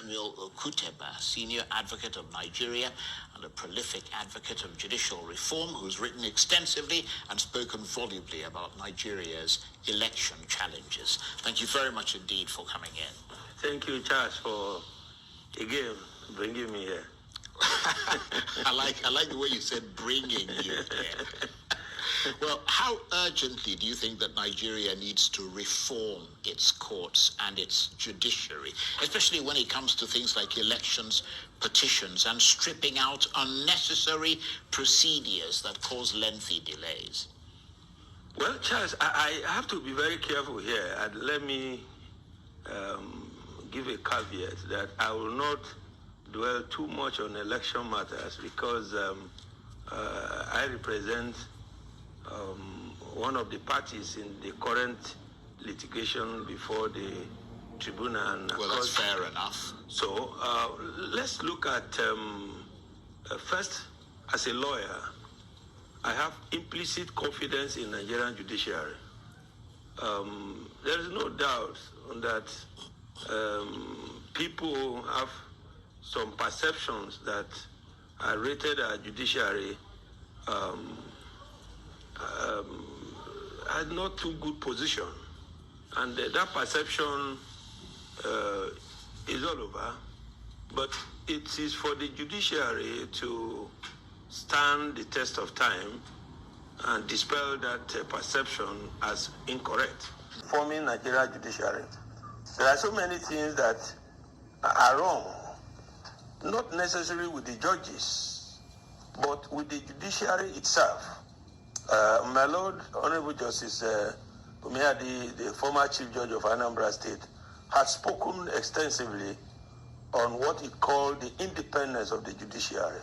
Samuel Okuteba, Senior Advocate of Nigeria and a prolific advocate of judicial reform, who's written extensively and spoken volubly about Nigeria's election challenges. Thank you very much indeed for coming in. Thank you, Charles, for, again, bringing me here. I like the way you said bringing you here. Well, how urgently do you think that Nigeria needs to reform its courts and its judiciary, especially when it comes to things like elections, petitions, and stripping out unnecessary procedures that cause lengthy delays? Well, Charles, I have to be very careful here, and let me give a caveat that I will not dwell too much on election matters because I represent one of the parties in the current litigation before the tribunal. Well, that's fair enough. So let's look at first, as a lawyer, I have implicit confidence in Nigerian judiciary. There is no doubt that people have some perceptions that are rated our judiciary had not too good position, and that perception is all over. But it is for the judiciary to stand the test of time and dispel that perception as incorrect. Forming Nigerian judiciary, there are so many things that are wrong, not necessarily with the judges, but with the judiciary itself. My Lord, Honorable Justice Umeadi, the former Chief Judge of Anambra State, has spoken extensively on what he called the independence of the judiciary.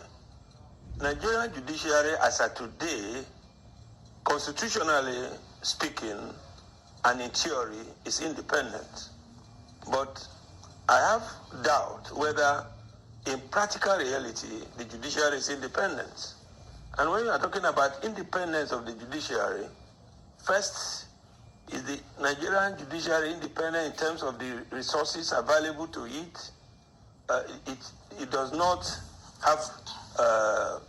Nigerian judiciary, as of today, constitutionally speaking and in theory, is independent. But I have doubt whether in practical reality, the judiciary is independent. And when you are talking about independence of the judiciary, first, is the Nigerian judiciary independent in terms of the resources available to it? It does not have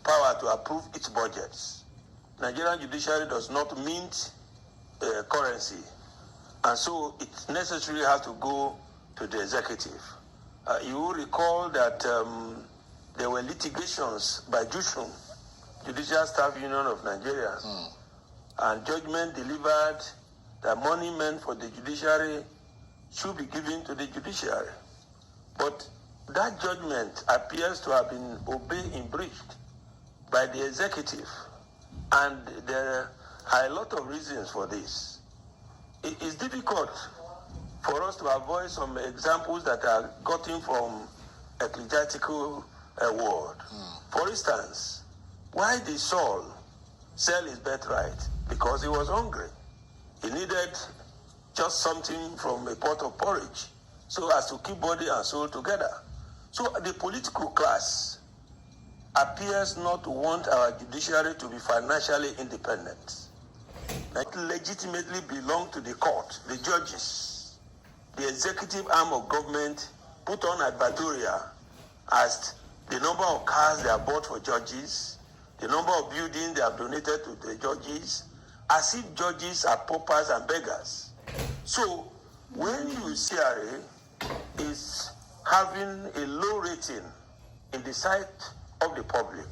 power to approve its budgets. Nigerian judiciary does not mint currency. And so it necessarily has to go to the executive. You will recall that there were litigations by Judicial, Judicial Staff Union of Nigeria, and judgment delivered that money meant for the judiciary should be given to the judiciary. But that judgment appears to have been obeyed in breached by the executive, and there are a lot of reasons for this. It is difficult for us to avoid some examples that are gotten from ecclesiastical world. For instance, why did Saul sell his birthright? Because he was hungry. He needed just something from a pot of porridge so as to keep body and soul together. So the political class appears not to want our judiciary to be financially independent. It legitimately belong to the court, the judges. The executive arm of government put on advertorial as the number of cars they have bought for judges, the number of buildings they have donated to the judges, as if judges are paupers and beggars. So when you see is having a low rating in the sight of the public,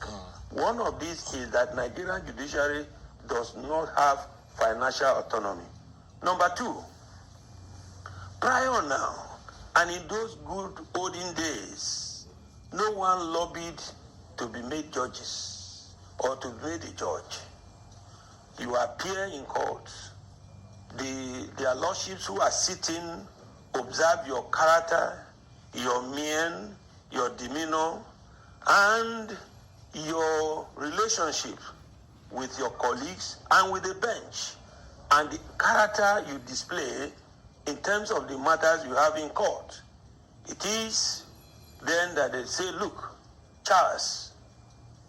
one of these is that Nigerian judiciary does not have financial autonomy. Number two, prior now, and in those good olden days, no one lobbied to be made judges or to be made a judge. You appear in court. Their lordships who are sitting observe your character, your mien, your demeanor, and your relationship with your colleagues and with the bench, and the character you display in terms of the matters you have in court. It is then that they say, look, Charles,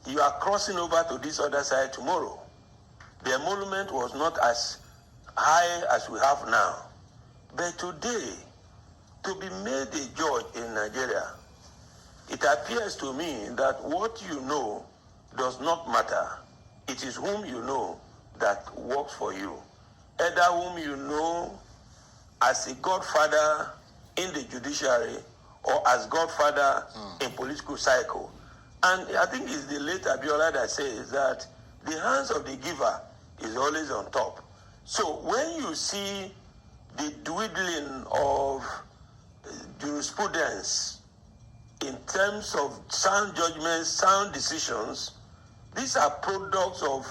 you are crossing over to this other side tomorrow. The emolument was not as high as we have now. But today, to be made a judge in Nigeria it appears to me that what you know does not matter. It is whom you know that works for you. Either whom you know as a godfather in the judiciary or as godfather in political cycle. And I think it's the late Abiola that says that the hands of the giver is always on top. So when you see the dwindling of jurisprudence in terms of sound judgments, sound decisions, these are products of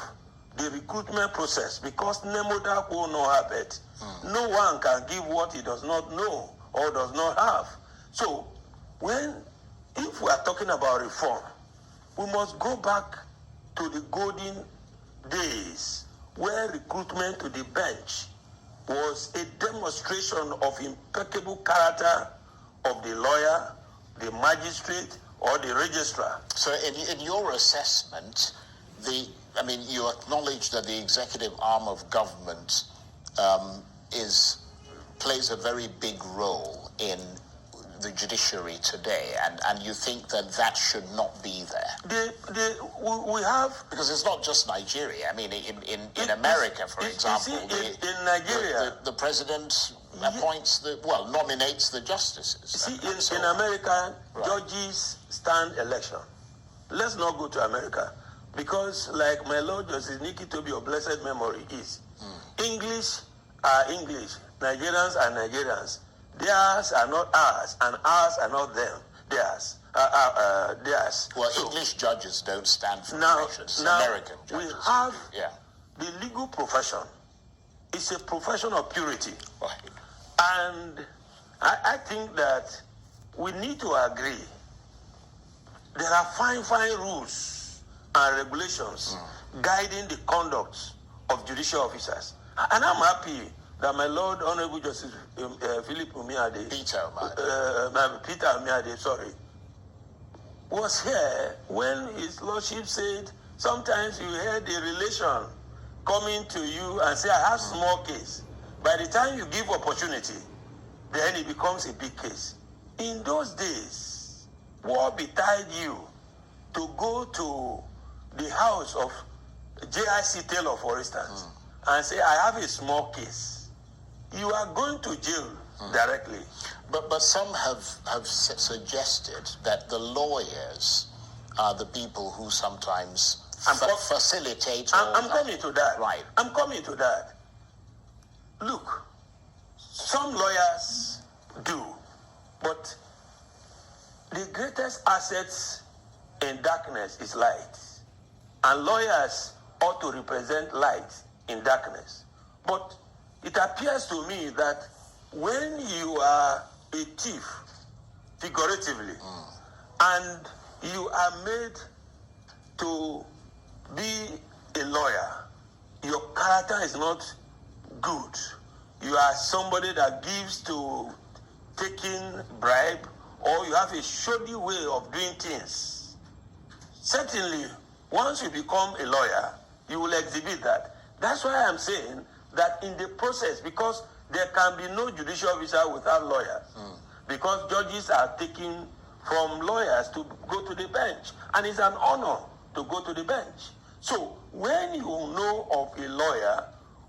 the recruitment process, because Nemoda will not have it. No one can give what he does not know or does not have. So if we are talking about reform, we must go back to the golden days where recruitment to the bench was a demonstration of impeccable character of the lawyer, the magistrate, or the registrar. So in your assessment, you acknowledge that the executive arm of government plays a very big role in the judiciary today, and you think that should not be there. We have, because it's not just Nigeria. I mean, in America, for example, in Nigeria, the president nominates the justices. In America, judges stand election. Let's not go to America, because like my Lord Justice Nikki Toby of blessed memory is, English are English, Nigerians are Nigerians. Theirs are not ours, and ours are not them. Theirs. Theirs. Well, so, English judges don't stand for nations. American judges. We have the legal profession. It's a profession of purity. Right. And I think that we need to agree. There are fine rules and regulations guiding the conduct of judicial officers. And I'm happy that my Lord Honorable Justice Philip Umiade, Peter Umiade, was here when his lordship said, sometimes you hear the relation coming to you and say, I have small case. By the time you give opportunity, then it becomes a big case. In those days, what betide you to go to the house of J.I.C. Taylor, for instance, and say, I have a small case? You are going to jail directly. But some have suggested that the lawyers are the people who sometimes facilitate. I'm coming to that. Right. I'm coming to that. Look, some lawyers do, but the greatest assets in darkness is light. And lawyers ought to represent light in darkness. But it appears to me that when you are a thief, figuratively, and you are made to be a lawyer, your character is not good. You are somebody that gives to taking bribe, or you have a shoddy way of doing things. Certainly, once you become a lawyer, you will exhibit that. That's why I'm saying that in the process, because there can be no judicial officer without lawyers, because judges are taken from lawyers to go to the bench, and it's an honor to go to the bench. So when you know of a lawyer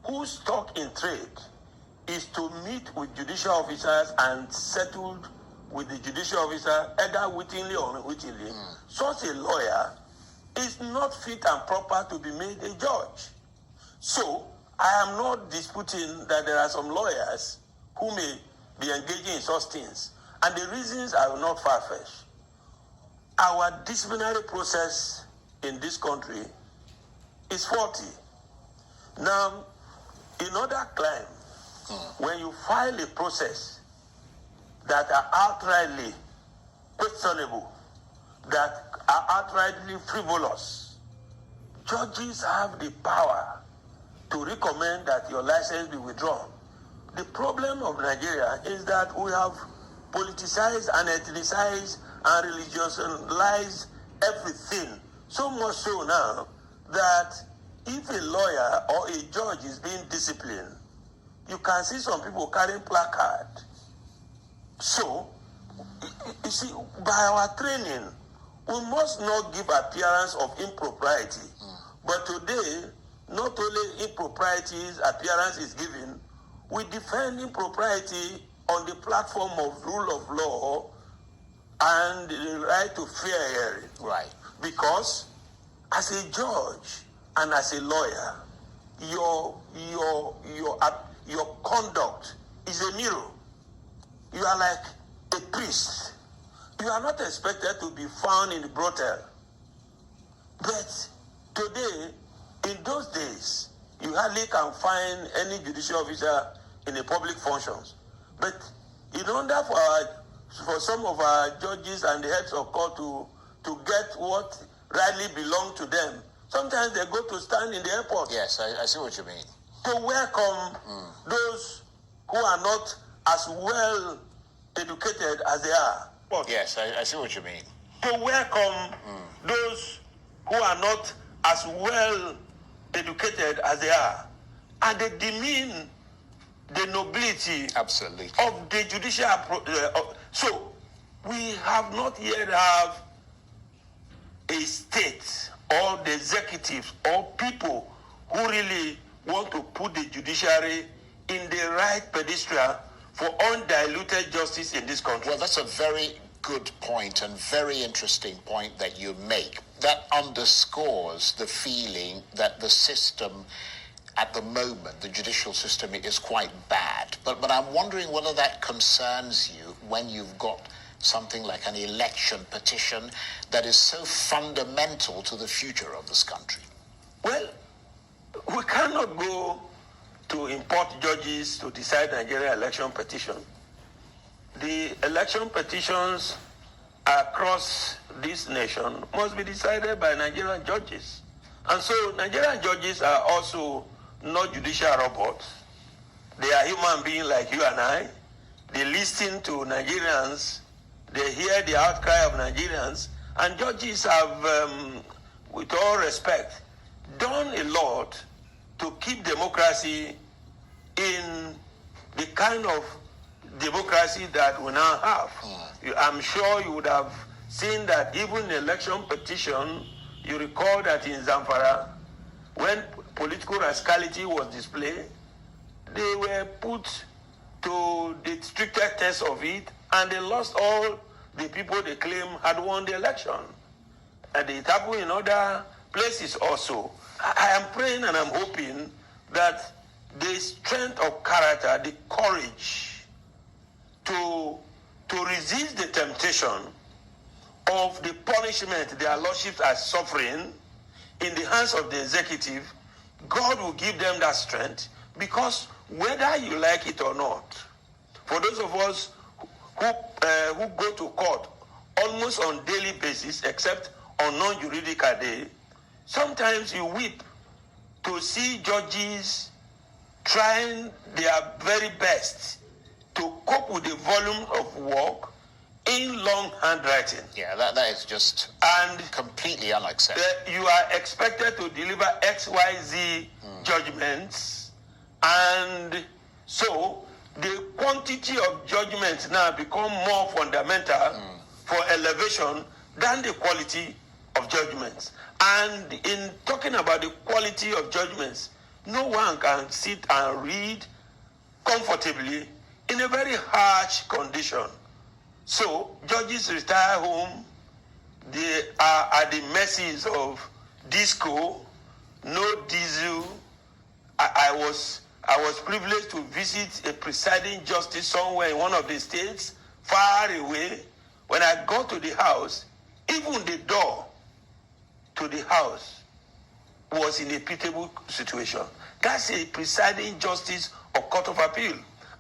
whose stock in trade is to meet with judicial officers and settle with the judicial officer, either wittingly or unwittingly, such a lawyer is not fit and proper to be made a judge. So I am not disputing that there are some lawyers who may be engaging in such things, and the reasons are not far-fetched. Our disciplinary process in this country is faulty. Now, in other climes, when you file a process that are outrightly questionable, that are outrightly frivolous, judges have the power to recommend that your license be withdrawn. The problem of Nigeria is that we have politicized and ethnicized and religiousized everything, so much so now that if a lawyer or a judge is being disciplined, you can see some people carrying placard. So You see, by our training, we must not give appearance of impropriety. But today, not only improprieties appearance is given, we defend impropriety on the platform of rule of law and the right to fair hearing. Right. Because as a judge and as a lawyer, your conduct is a mirror. You are like a priest. You are not expected to be found in the brothel. But today, in those days, you hardly can find any judicial officer in the public functions. But in order for some of our judges and the heads of court to get what rightly belongs to them, sometimes they go to stand in the airport. Yes, I see what you mean. To welcome those who are not as well educated as they are. What? Yes, I see what you mean. To welcome those who are not as well educated as they are. And they demean the nobility Absolutely. of the judicial so we have not yet have a state or the executives or people who really want to put the judiciary in the right pedestal for undiluted justice in this country. Well, that's a very good point and very interesting point that you make. That underscores the feeling that the system at the moment, the judicial system, is quite bad. But I'm wondering whether that concerns you when you've got something like an election petition that is so fundamental to the future of this country. Well, we cannot go to import judges to decide Nigerian election petition. The election petitions across this nation must be decided by Nigerian judges. And so Nigerian judges are also not judicial robots. They are human beings like you and I. They listen to Nigerians. They hear the outcry of Nigerians. And judges have, with all respect, done a lot to keep democracy in the kind of democracy that we now have. I'm sure you would have seen that even in election petition, you recall that in Zamfara, when political rascality was displayed, they were put to the strictest test of it, and they lost all the people they claim had won the election. And it happened in other places also. I am praying and I'm hoping that the strength of character, the courage to resist the temptation of the punishment their lordships are suffering in the hands of the executive, God will give them that strength, because whether you like it or not, for those of us who go to court almost on daily basis, except on non-juridical day, sometimes you weep to see judges trying their very best to cope with the volume of work in long handwriting. Yeah, that is just completely unacceptable. You are expected to deliver XYZ judgments, and so the quantity of judgments now become more fundamental for elevation than the quality of judgments. And in talking about the quality of judgments, no one can sit and read comfortably in a very harsh condition. So judges retire home. They are at the mercies of disco, no diesel. I was privileged to visit a presiding justice somewhere in one of the states, far away. When I got to the house, even the door to the house was in a pitiable situation. That's a presiding justice of Court of Appeal.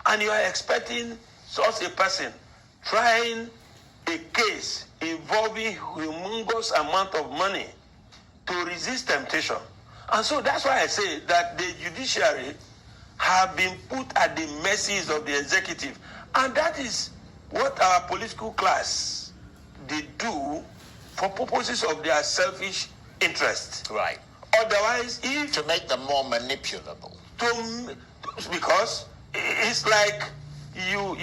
And you are expecting such a person trying a case involving humongous amount of money to resist temptation. And so that's why I say that the judiciary have been put at the mercies of the executive. And that is what our political class, they do for purposes of their selfish interest. Right. Otherwise, if... To make them more manipulable. Because it's like you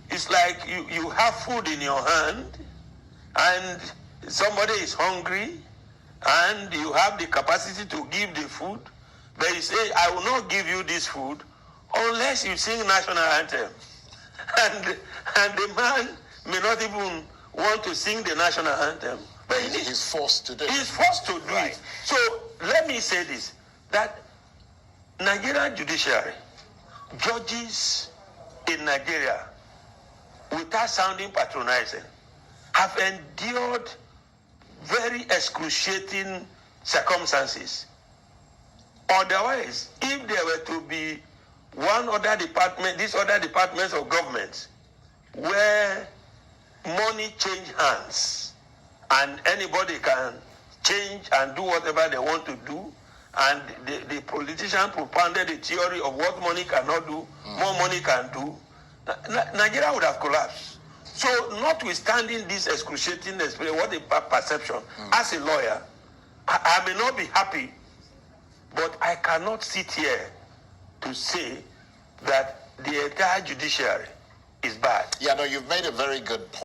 It's like you have food in your hand and somebody is hungry and you have the capacity to give the food, but you say, I will not give you this food unless you sing national anthem. And the man may not even want to sing the national anthem. But he's forced to do it. He's forced to do it. So let me say this, that Nigerian Judiciary, judges in Nigeria, without sounding patronizing, have endured very excruciating circumstances. Otherwise, if there were to be one other department, these other departments of government, where money change hands and anybody can change and do whatever they want to do, and the politician propounded the theory of what money cannot do, more money can do, Nigeria would have collapsed. So notwithstanding this excruciating experience, what a perception, as a lawyer, I may not be happy, but I cannot sit here to say that the entire judiciary is bad. Yeah, no, you've made a very good point.